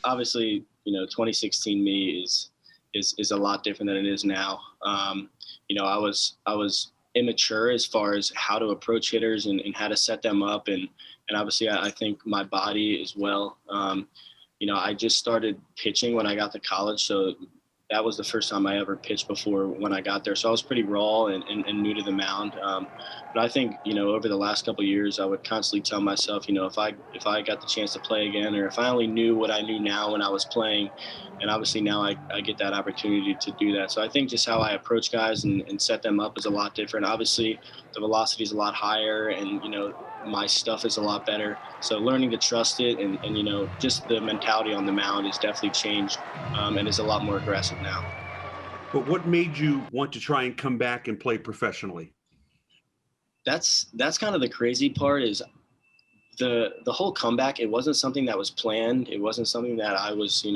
obviously, 2016 me is a lot different than it is now. I was immature as far as how to approach hitters and how to set them up, and obviously I think my body as well. I just started pitching when I got to college, so that was the first time I ever pitched before when I got there. So I was pretty raw and new to the mound. But I think, over the last couple of years, I would constantly tell myself, if I got the chance to play again, or if I only knew what I knew now when I was playing, and obviously now I get that opportunity to do that. So I think just how I approach guys and set them up is a lot different. Obviously, the velocity is a lot higher, and, my stuff is a lot better. So learning to trust it and just the mentality on the mound has definitely changed, and is a lot more aggressive now. But what made you want to try and come back and play professionally? That's kind of the crazy part is the whole comeback. It wasn't something that was planned. It wasn't something that I was,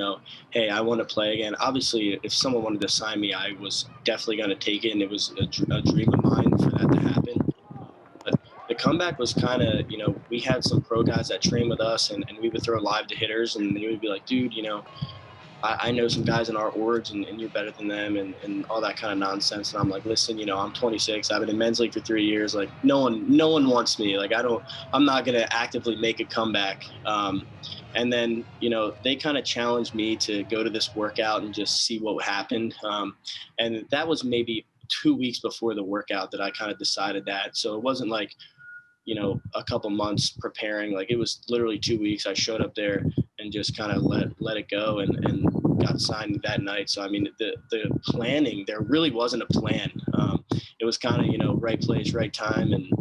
hey, I want to play again. Obviously, if someone wanted to sign me, I was definitely going to take it, and it was a dream of mine for that to happen. The comeback was kind of, we had some pro guys that train with us, and we would throw live to hitters, and they would be like, dude, I know some guys in our orgs, and you're better than them, and all that kind of nonsense. And I'm like, listen, I'm 26. I've been in men's league for 3 years. Like, no one wants me. Like, I'm not going to actively make a comeback. And then, they kind of challenged me to go to this workout and just see what happened. And that was maybe 2 weeks before the workout that I kind of decided that. So it wasn't like, a couple months preparing. Like, it was literally 2 weeks. I showed up there and just kind of let it go and got signed that night. So, I mean, the planning, there really wasn't a plan. It was kind of, right place, right time, and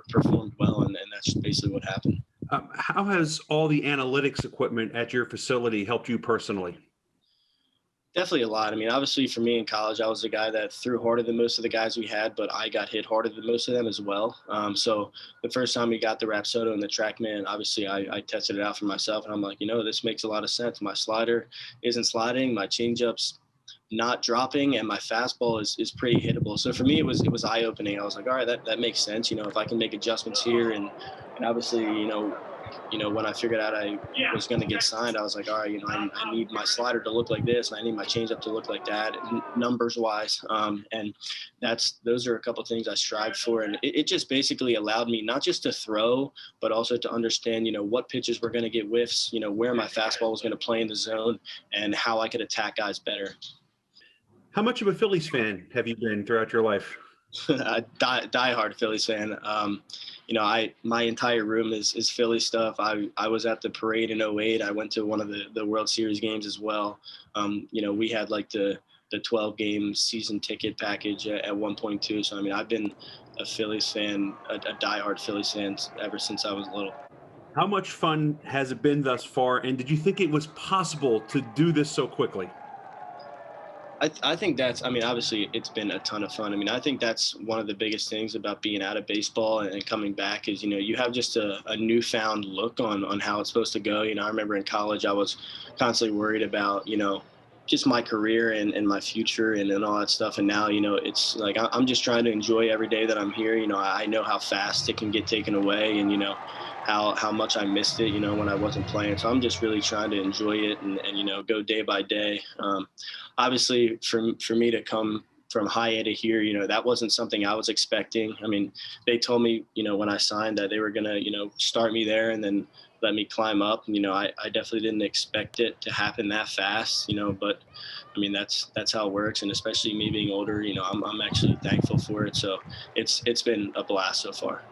performed well. And that's basically what happened. How has all the analytics equipment at your facility helped you personally? Definitely a lot. I mean, obviously for me in college, I was the guy that threw harder than most of the guys we had, but I got hit harder than most of them as well. So the first time we got the Rapsodo and the TrackMan, obviously I tested it out for myself, and I'm like, this makes a lot of sense. My slider isn't sliding, my changeup's not dropping, and my fastball is pretty hittable. So for me, it was eye opening. I was like, all right, that makes sense. If I can make adjustments here, and obviously, when I figured out I was going to get signed, I was like, all right, I need my slider to look like this, and I need my changeup to look like that, numbers wise. And those are a couple of things I strived for, and it just basically allowed me not just to throw, but also to understand, what pitches were going to get whiffs, where my fastball was going to play in the zone, and how I could attack guys better. How much of a Phillies fan have you been throughout your life? A diehard Phillies fan. My entire room is Philly stuff. I was at the parade in 2008. I went to one of the World Series games as well. We had like the 12 game season ticket package at one point too. So, I mean, I've been a Phillies fan, a diehard Phillies fan ever since I was little. How much fun has it been thus far? And did you think it was possible to do this so quickly? I think obviously it's been a ton of fun. I mean, I think that's one of the biggest things about being out of baseball and coming back is, you have just a newfound look on how it's supposed to go. I remember in college, I was constantly worried about, just my career and my future and all that stuff. And now, it's like, I'm just trying to enjoy every day that I'm here. I know how fast it can get taken away, and, how much I missed it, when I wasn't playing. So I'm just really trying to enjoy it and go day by day. Obviously for me to come from high A to here, that wasn't something I was expecting. I mean, they told me, when I signed that they were going to, start me there and then let me climb up. I definitely didn't expect it to happen that fast, but I mean, that's how it works. And especially me being older, I'm actually thankful for it. So it's been a blast so far.